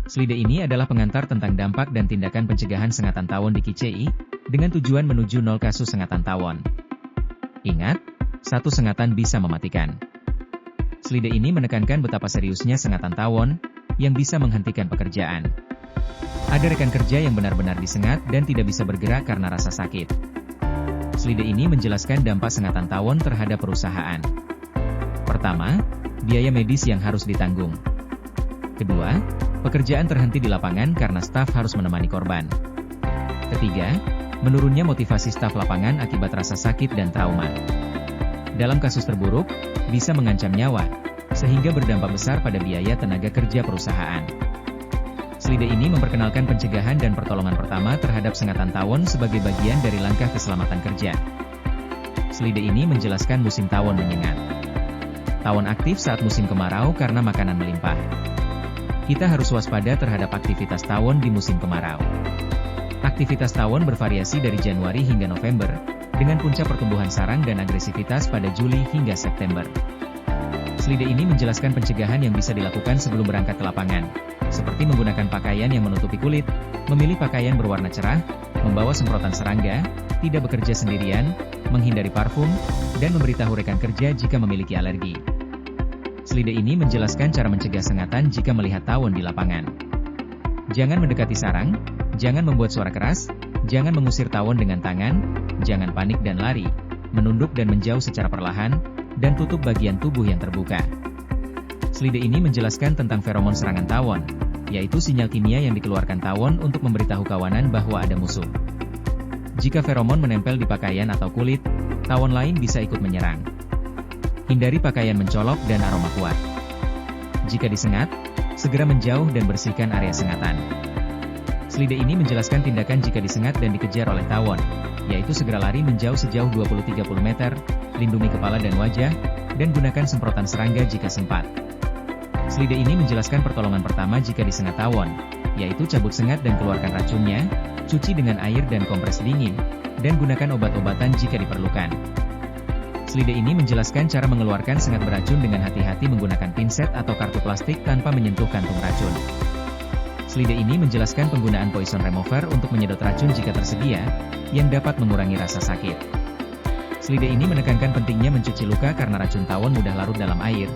Slide ini adalah pengantar tentang dampak dan tindakan pencegahan sengatan tawon di KCI, dengan tujuan menuju 0 kasus sengatan tawon. Ingat, satu sengatan bisa mematikan. Slide ini menekankan betapa seriusnya sengatan tawon, yang bisa menghentikan pekerjaan. Ada rekan kerja yang benar-benar disengat dan tidak bisa bergerak karena rasa sakit. Slide ini menjelaskan dampak sengatan tawon terhadap perusahaan. Pertama, biaya medis yang harus ditanggung. Kedua, pekerjaan terhenti di lapangan karena staf harus menemani korban. Ketiga, menurunnya motivasi staf lapangan akibat rasa sakit dan trauma. Dalam kasus terburuk, bisa mengancam nyawa, sehingga berdampak besar pada biaya tenaga kerja perusahaan. Slide ini memperkenalkan pencegahan dan pertolongan pertama terhadap sengatan tawon sebagai bagian dari langkah keselamatan kerja. Slide ini menjelaskan musim tawon menyengat. Tawon aktif saat musim kemarau karena makanan melimpah. Kita harus waspada terhadap aktivitas tawon di musim kemarau. Aktivitas tawon bervariasi dari Januari hingga November, dengan puncak pertumbuhan sarang dan agresivitas pada Juli hingga September. Slide ini menjelaskan pencegahan yang bisa dilakukan sebelum berangkat ke lapangan, seperti menggunakan pakaian yang menutupi kulit, memilih pakaian berwarna cerah, membawa semprotan serangga, tidak bekerja sendirian, menghindari parfum, dan memberitahu rekan kerja jika memiliki alergi. Slide ini menjelaskan cara mencegah sengatan jika melihat tawon di lapangan. Jangan mendekati sarang, jangan membuat suara keras, jangan mengusir tawon dengan tangan, jangan panik dan lari, menunduk dan menjauh secara perlahan, dan tutup bagian tubuh yang terbuka. Slide ini menjelaskan tentang feromon serangan tawon, yaitu sinyal kimia yang dikeluarkan tawon untuk memberitahu kawanan bahwa ada musuh. Jika feromon menempel di pakaian atau kulit, tawon lain bisa ikut menyerang. Hindari pakaian mencolok dan aroma kuat. Jika disengat, segera menjauh dan bersihkan area sengatan. Slide ini menjelaskan tindakan jika disengat dan dikejar oleh tawon, yaitu segera lari menjauh sejauh 20-30 meter, lindungi kepala dan wajah, dan gunakan semprotan serangga jika sempat. Slide ini menjelaskan pertolongan pertama jika disengat tawon, yaitu cabut sengat dan keluarkan racunnya, cuci dengan air dan kompres dingin, dan gunakan obat-obatan jika diperlukan. Slide ini menjelaskan cara mengeluarkan sengat beracun dengan hati-hati menggunakan pinset atau kartu plastik tanpa menyentuh kantung racun. Slide ini menjelaskan penggunaan poison remover untuk menyedot racun jika tersedia, yang dapat mengurangi rasa sakit. Slide ini menekankan pentingnya mencuci luka karena racun tawon mudah larut dalam air,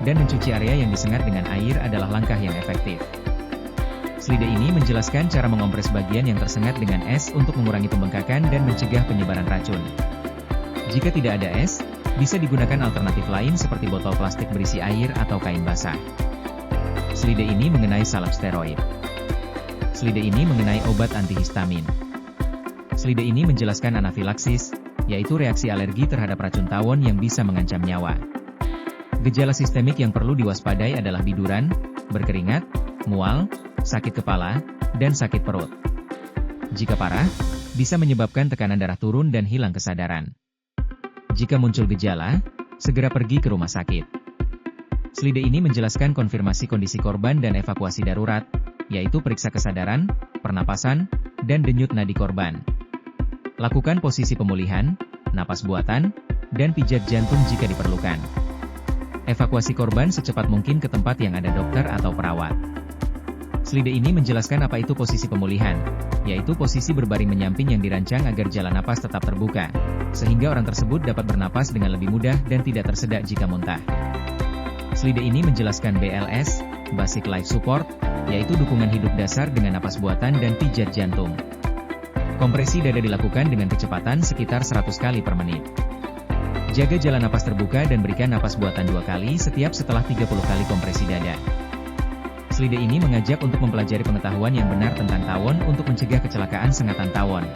dan mencuci area yang disengat dengan air adalah langkah yang efektif. Slide ini menjelaskan cara mengompres bagian yang tersengat dengan es untuk mengurangi pembengkakan dan mencegah penyebaran racun. Jika tidak ada es, bisa digunakan alternatif lain seperti botol plastik berisi air atau kain basah. Slide ini mengenai salep steroid. Slide ini mengenai obat antihistamin. Slide ini menjelaskan anafilaksis, yaitu reaksi alergi terhadap racun tawon yang bisa mengancam nyawa. Gejala sistemik yang perlu diwaspadai adalah biduran, berkeringat, mual, sakit kepala, dan sakit perut. Jika parah, bisa menyebabkan tekanan darah turun dan hilang kesadaran. Jika muncul gejala, segera pergi ke rumah sakit. Slide ini menjelaskan konfirmasi kondisi korban dan evakuasi darurat, yaitu periksa kesadaran, pernapasan, dan denyut nadi korban. Lakukan posisi pemulihan, napas buatan, dan pijat jantung jika diperlukan. Evakuasi korban secepat mungkin ke tempat yang ada dokter atau perawat. Slide ini menjelaskan apa itu posisi pemulihan, yaitu posisi berbaring menyamping yang dirancang agar jalan napas tetap terbuka, sehingga orang tersebut dapat bernapas dengan lebih mudah dan tidak tersedak jika muntah. Slide ini menjelaskan BLS, Basic Life Support, yaitu dukungan hidup dasar dengan napas buatan dan pijat jantung. Kompresi dada dilakukan dengan kecepatan sekitar 100 kali per menit. Jaga jalan napas terbuka dan berikan napas buatan 2 kali setiap setelah 30 kali kompresi dada. Slide ini mengajak untuk mempelajari pengetahuan yang benar tentang tawon untuk mencegah kecelakaan sengatan tawon.